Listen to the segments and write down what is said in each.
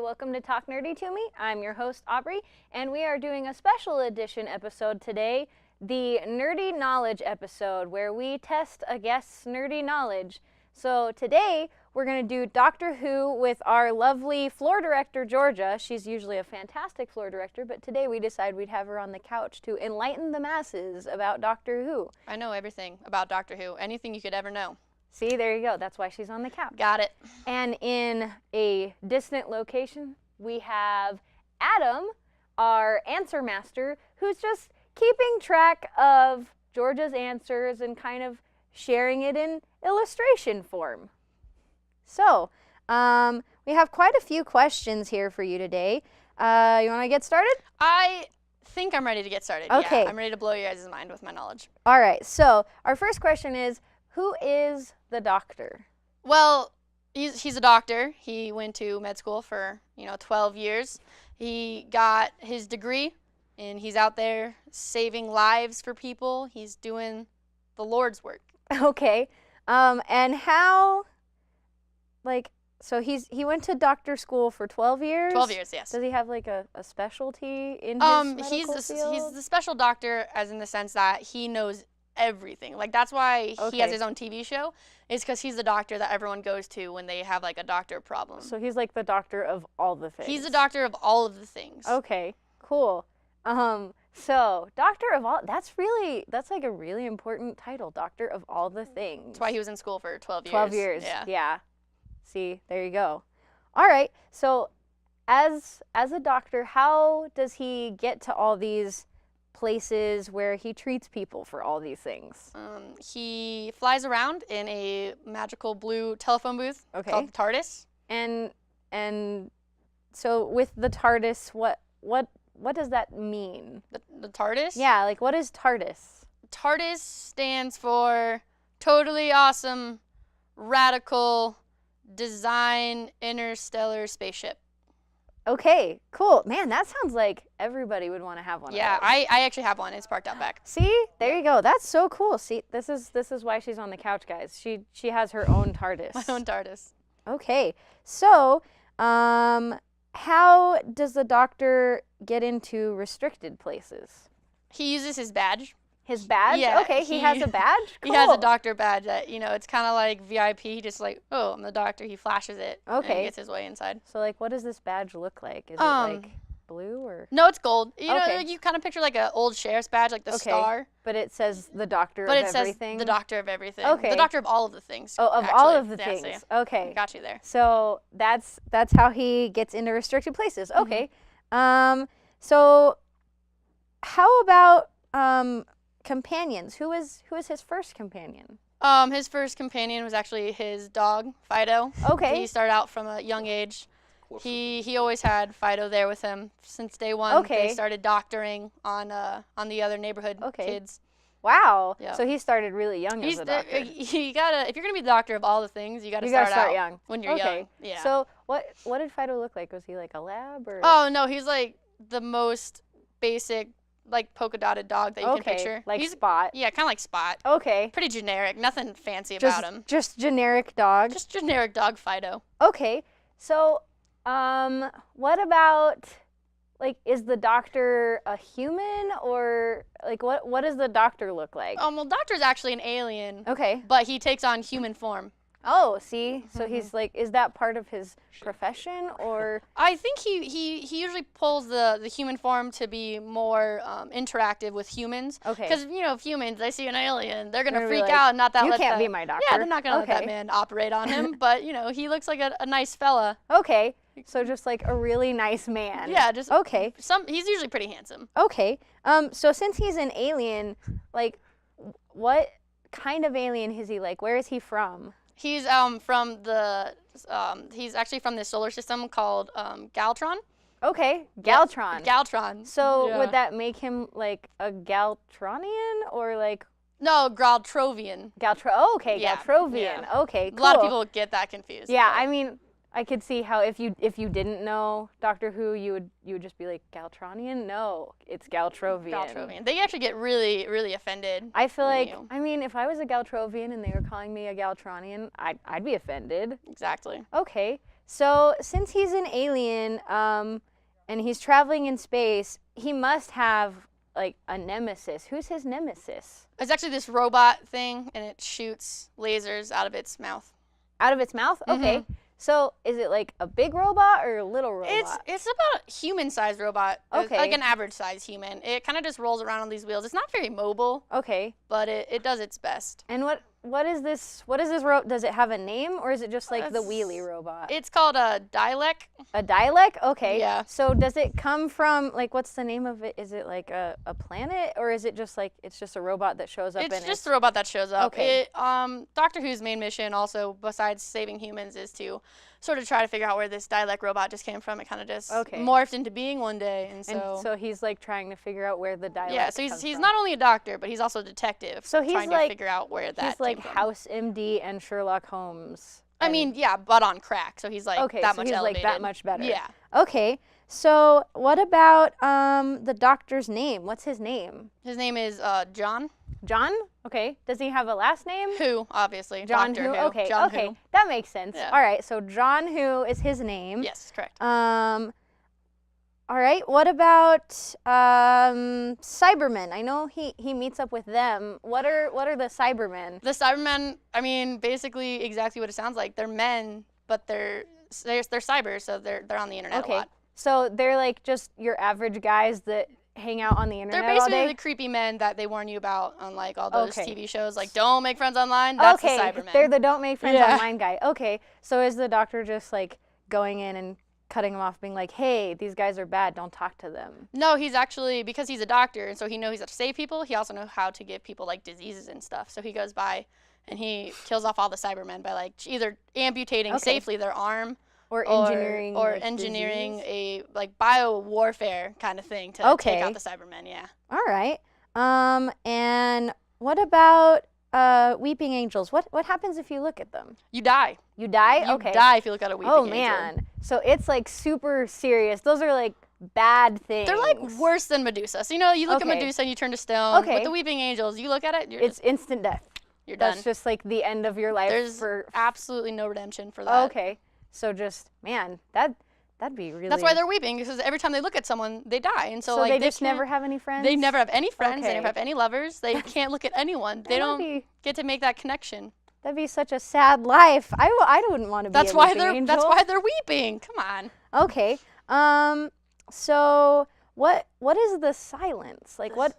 welcome to Talk Nerdy to Me. I'm your host, Aubrey, and we are doing a special edition episode today, the Nerdy Knowledge episode, where we test a guest's nerdy knowledge. So today, we're going to do Doctor Who with our lovely floor director, Georgia. She's usually a fantastic floor director, but today we decided we'd have her on the couch to enlighten the masses about Doctor Who. I know everything about Doctor Who, anything you could ever know. See, there you go. That's why she's on the couch. Got it. And in a distant location, we have Adam, our answer master, who's just keeping track of Georgia's answers and kind of sharing it in illustration form. So, we have quite a few questions here for you today. You want to get started? I think I'm ready to get started. Okay. Yeah, I'm ready to blow your guys' mind with my knowledge. All right. So, our first question is, who is the Doctor? Well, he's a doctor. He went to med school for, 12 years. He got his degree, and he's out there saving lives for people. He's doing the Lord's work. Okay. And how, so he went to doctor school for 12 years? 12 years, yes. Does he have a specialty in his medical field? He's the special doctor as in the sense that he knows everything. That's why he has his own TV show, is because he's the doctor that everyone goes to when they have a doctor problem. So he's the doctor of all the things. He's the doctor of all of the things. Okay, cool. So doctor of all, that's a really important title, doctor of all the things. That's why he was in school for 12 years. 12 years, Yeah. Yeah. See, there you go. All right, so as a doctor, how does he get to all these places where he treats people for all these things? He flies around in a magical blue telephone booth called the TARDIS. And so with the TARDIS, what does that mean? The TARDIS? Yeah, what is TARDIS? TARDIS stands for Totally Awesome Radical Design Interstellar Spaceship. Okay, cool. Man, that sounds like everybody would want to have one of those. Yeah, I actually have one. It's parked out back. See? There you go. That's so cool. See, this is why she's on the couch, guys. She has her own TARDIS. My own TARDIS. Okay. So, how does the doctor get into restricted places? He uses his badge. His badge? Yeah, Okay, he has a badge? Cool. He has a doctor badge that, it's kind of like VIP, just oh, I'm the doctor. He flashes it. Okay. And he gets his way inside. So, what does this badge look like? Is it, blue or? No, it's gold. Okay. You kind of picture an old sheriff's badge, the star. But it says the doctor But of it everything? says the doctor of everything. Okay. The doctor of all of the things. Oh, of actually. all of the Yeah, things. so Okay. Got you there. So, that's how he gets into restricted places. Okay. So, how about, companions? Who is his first companion? His first companion was actually his dog, Fido. Okay. He started out from a young age. He always had Fido there with him since day one. Okay. They started doctoring on the other neighborhood kids. Wow. Yeah. So he started really young as a doctor. You gotta, if you're gonna be the doctor of all the things, you gotta start out young. When you're young. Yeah. So what did Fido look like? Was he a lab or? Oh no, he's the most basic polka dotted dog that you can picture. Like Spot. Yeah, kind of like Spot. Okay. Pretty generic, nothing fancy about him. Just generic dog. Just generic dog Fido. Okay. So, what about, is the doctor a human or, what does the doctor look like? Well, Doctor's actually an alien. Okay. But he takes on human form. Oh, see? So he's is that part of his profession or? I think he usually pulls the human form to be more interactive with humans. Okay. Because, if humans, they see an alien, they're going to They're freak like, out and not that you can't be my doctor. Yeah, they're not going to let that man operate on him. But, he looks like a nice fella. Okay. So just a really nice man. Yeah, just okay. He's usually pretty handsome. Okay. So since he's an alien, what kind of alien is he like? Where is he from? He's he's actually from this solar system called Galtron. Okay, Galtron. Galtron. So would that make him a Galtronian or No, Galtrovian. Oh, okay, Yeah, Galtrovian. yeah. Okay, cool. A lot of people get that confused. Yeah, but. I mean, I could see how if you didn't know Doctor Who, you would just be Galtronian. No, it's Galtrovian. Galtrovian. They actually get really, really offended. I feel I mean, if I was a Galtrovian and they were calling me a Galtronian, I'd be offended. Exactly. Okay, So since he's an alien, and he's traveling in space, he must have like a nemesis. Who's his nemesis? It's actually this robot thing, and it shoots lasers out of its mouth. Out of its mouth? Okay. So is it like a big robot or a little robot? It's about a human-sized robot. Okay. Like an average-sized human. It kind of just rolls around on these wheels. It's not very mobile. Okay. But it does its best. And what is this robot? Does it have a name, or is it just like the wheelie robot? It's called a Dalek. A Dalek? Okay. Yeah. So does it come from, like, what's the name of it? Is it like a planet, or is it just like, it's just a robot that shows up? It's just a robot that shows up. Okay. Doctor Who's main mission also, besides saving humans, is to sort of try to figure out where this Dalek robot just came from. It kind of just morphed into being one day, and so he's like trying to figure out where the Dalek. Yeah, so he's not only a doctor, but he's also a detective. So he's trying like, to figure out where that he's like came from. House MD and Sherlock Holmes. I mean, yeah, but on crack. So he's like that much he's elevated. like that much better. Yeah. Okay. So what about the doctor's name? What's his name? His name is John. John? Okay. Does he have a last name? Who, obviously. John Doctor Who? Okay. John okay. Who. That makes sense. Yeah. All right. So John Who is his name. Yes, correct. All right. What about Cybermen? I know he meets up with them. What are the Cybermen? The Cybermen, I mean, basically exactly what it sounds like. They're men, but they're cyber, so they're on the internet a lot. So they're like just your average guys that hang out on the internet They're basically all day? the creepy men that they warn you about on like all those TV shows, like don't make friends online. That's the Cybermen. They're the don't make friends online guy. Okay, so is the doctor just like going in and cutting them off, being like, hey, these guys are bad, don't talk to them? No, he's actually, because he's a doctor, and so he knows he's how to save people, he also knows how to give people like diseases and stuff. So he goes by and he kills off all the Cybermen by like either amputating safely their arm, or engineering a like bio warfare kind of thing to take out the Cybermen. Yeah. All right. And what about weeping angels? What happens if you look at them? You die. You die? You die if you look at a weeping angel. Oh man. So it's like super serious. Those are like bad things. They're like worse than Medusa. So you look at Medusa and you turn to stone. Okay. With the weeping angels, you look at it, it's instant death. You're done. That's just like the end of your life. There's absolutely no redemption for that. Okay. So just, man, that'd be really... That's why they're weeping, because every time they look at someone, they die. And so like they just never have any friends? They never have any friends. They never have any lovers. They can't look at anyone. They don't get to make that connection. That'd be such a sad life. I wouldn't want to be a weeping angel. That's why they're weeping. Come on. Okay. So what is the silence? Like what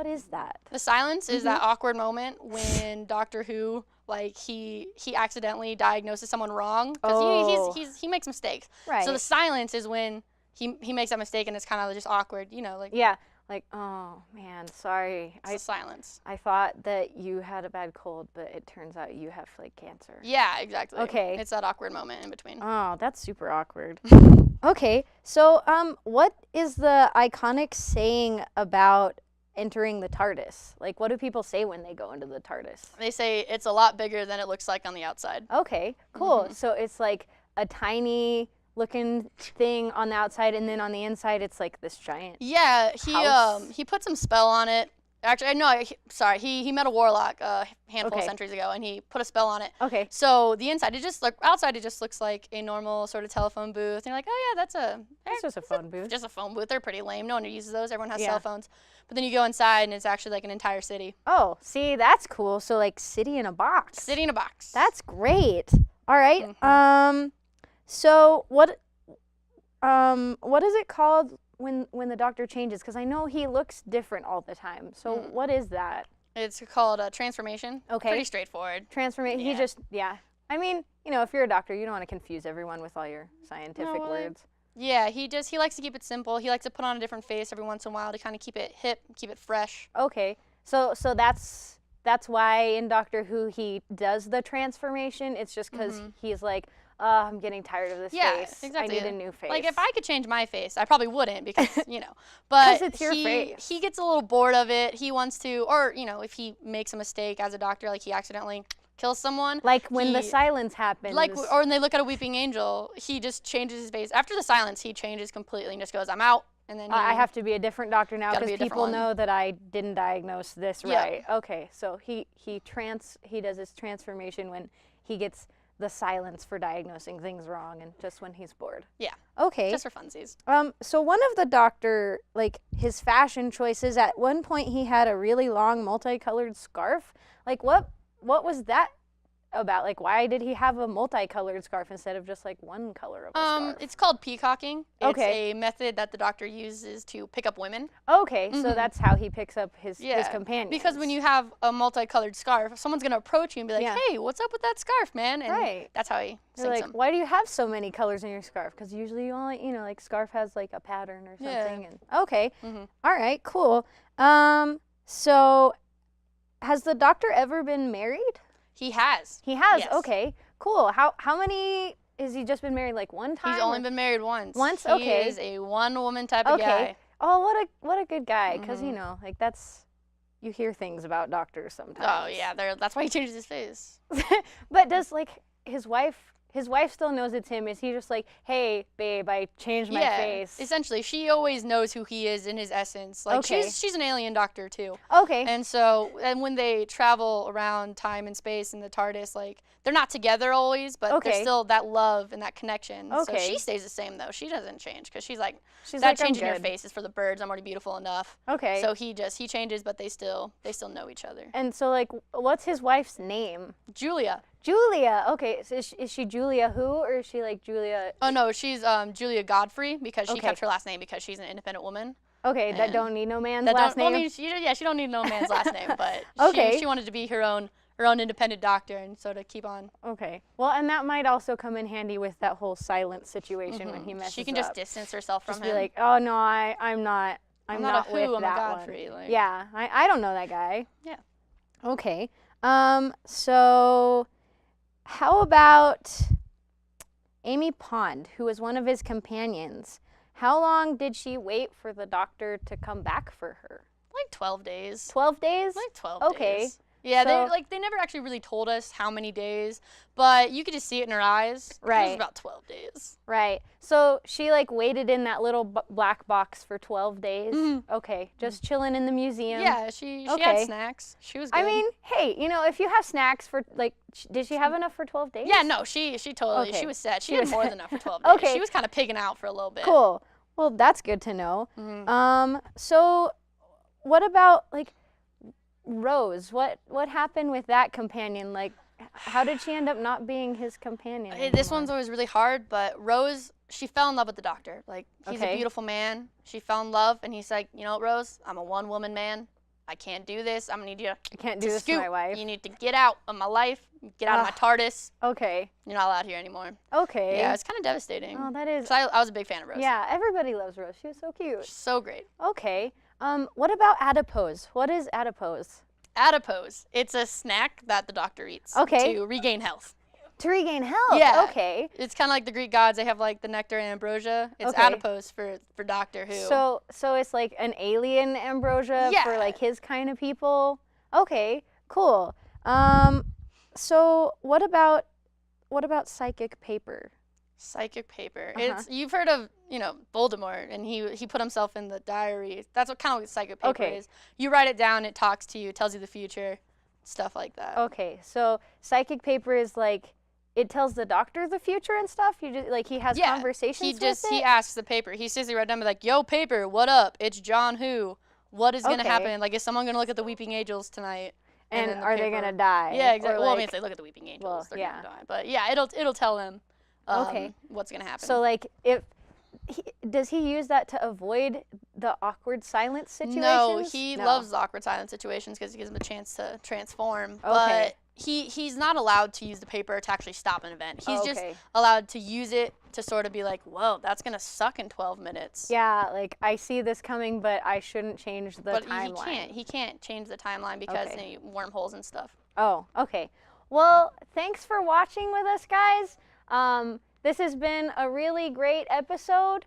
is that? The silence is that awkward moment when Doctor Who, like he accidentally diagnoses someone wrong, because he makes mistakes. Right. So the silence is when he makes that mistake, and it's kind of just awkward, like. Yeah. Like, oh man, sorry. It's the silence. I thought that you had a bad cold, but it turns out you have like cancer. Yeah, exactly. Okay. It's that awkward moment in between. Oh, that's super awkward. Okay. So, what is the iconic saying about entering the TARDIS? Like, what do people say when they go into the TARDIS? They say it's a lot bigger than it looks like on the outside. Okay, cool. So it's like a tiny looking thing on the outside, and then on the inside it's like this giant house. He put some spell on it. Actually, no, sorry. He met a warlock a handful of centuries ago, and he put a spell on it. Okay. So the inside, outside it just looks like a normal sort of telephone booth. And you're like, oh yeah, that's just a phone booth. Just a phone booth. They're pretty lame. No one uses those. Everyone has cell phones. But then you go inside, and it's actually like an entire city. Oh, see, that's cool. So like city in a box. City in a box. That's great. All right. So what is it called when the doctor changes? Because I know he looks different all the time. So what is that? It's called a transformation. Okay. Pretty straightforward. Transformation. Yeah. I mean, if you're a doctor, you don't want to confuse everyone with all your scientific words. Yeah, he likes to keep it simple. He likes to put on a different face every once in a while to kind of keep it hip, keep it fresh. Okay. So that's why in Doctor Who he does the transformation. It's just because he's like, I'm getting tired of this face. Exactly. I need a new face. Like if I could change my face, I probably wouldn't because, but it's your face. He gets a little bored of it. He wants to, or, if he makes a mistake as a doctor, like he accidentally kills someone. Like when the silence happens. Or when they look at a weeping angel, he just changes his face. After the silence, he changes completely and just goes, I'm out. And then I have to be a different doctor now because people know that I didn't diagnose this right. Okay, so he does his transformation when he gets the silence for diagnosing things wrong and just when he's bored. Yeah. Okay. Just for funsies. So one of the doctor, like his fashion choices, at one point he had a really long multicolored scarf. Like what was that about? Like why did he have a multicolored scarf instead of just like one color of a scarf? It's called peacocking. Okay. It's a method that the doctor uses to pick up women. Okay, so that's how he picks up his companions. Because when you have a multicolored scarf, someone's gonna approach you and be like, "Hey, what's up with that scarf, man?" And that's how he They're sinks like, them. why do you have so many colors in your scarf? Because usually you only, like scarf has like a pattern or something. Yeah. And okay, all right, cool. So has the doctor ever been married? He has. He has. Yes. Okay, cool. How many? Has he just been married like one time? He's only been married once. Once? He Okay. is a one-woman type of guy. Oh, what a good guy. Because like that's, you hear things about doctors sometimes. Oh yeah, that's why he changes his face. But does like his wife still knows it's him? Is he just like, hey babe, I changed my face? Essentially, she always knows who he is in his essence. Like she's an alien doctor too. Okay. And when they travel around time and space in the TARDIS, like they're not together always, but there's still that love and that connection. Okay. So she stays the same though. She doesn't change because she's like that like, change in I'm your good. face is for the birds. I'm already beautiful enough. Okay. So he changes, but they still know each other. And so like, what's his wife's name? Julia. Julia. Okay. So is she Julia who, or is she like Julia? Oh no, she's Julia Godfrey because she kept her last name because she's an independent woman. Okay, that don't need no man's last name. Well, I mean, she don't need no man's last name, but she wanted to be her own independent doctor, and so to keep on. Okay. Well, and that might also come in handy with that whole silent situation when he messes up. She can just distance herself from him. Be like, oh no, I'm not I'm not a with who, I'm that a Godfrey. one. Like. Yeah, I don't know that guy. Yeah. Okay. So how about Amy Pond, who was one of his companions? How long did she wait for the doctor to come back for her? Like 12 days. 12 days? Like 12 okay. days. Yeah, So, they never actually really told us how many days, but you could just see it in her eyes. Right. It was about 12 days. Right. So she like waited in that little black box for 12 days. Okay. Just chilling in the museum. Yeah, she had snacks. She was good. I mean, hey, if you have snacks for like, did she have enough for 12 days? Yeah, no, she totally, she was set. She had more than enough for 12 days. Okay. She was kind of pigging out for a little bit. Cool. Well, that's good to know. So what about like Rose? What happened with that companion? Like, how did she end up not being his companion anymore? This one's always really hard, but Rose, she fell in love with the doctor. Like, he's a beautiful man. She fell in love, and he's like, you know what, Rose? I'm a one-woman man. I can't do this. I'm going to need you I can't do this to my wife. You need to get out of my life. Get out of my TARDIS. Okay. You're not allowed here anymore. Okay. Yeah, it's kind of devastating. Oh, that is. 'Cause I was a big fan of Rose. Yeah, everybody loves Rose. She was so cute. She's so great. Okay. What about adipose? What is adipose? Adipose. It's a snack that the doctor eats to regain health. To regain health? Yeah. Okay. It's kind of like the Greek gods. They have like the nectar and ambrosia. It's adipose for Doctor Who. So it's like an alien ambrosia for like his kind of people? Okay, cool. So what about psychic paper? Psychic paper. You've heard of, Voldemort, and he put himself in the diary. That's what kind of what psychic paper is. You write it down, it talks to you, tells you the future, stuff like that. Okay, so psychic paper is like, it tells the doctor the future and stuff? You just like, he has conversations with it? He asks the paper. He says he right down, be like, yo, paper, what up? It's John Who. What is gonna happen? Like, is someone gonna look at the Weeping Angels tonight? And are they gonna die? Yeah, exactly. Or well, I like, mean, if they look at the Weeping Angels, well, they're gonna die. But yeah, it'll tell them what's gonna happen. So like, does he use that to avoid the awkward silence situations? No, he loves the awkward silent situations because it gives him a chance to transform. But he's not allowed to use the paper to actually stop an event. He's just allowed to use it to sort of be like, whoa, that's going to suck in 12 minutes. Yeah, like, I see this coming, but I shouldn't change the timeline. But he can't change the timeline because wormholes and stuff. Oh, okay. Well, thanks for watching with us, guys. This has been a really great episode.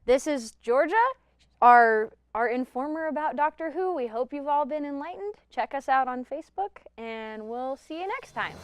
This is Georgia, our informer about Doctor Who. We hope you've all been enlightened. Check us out on Facebook, and we'll see you next time.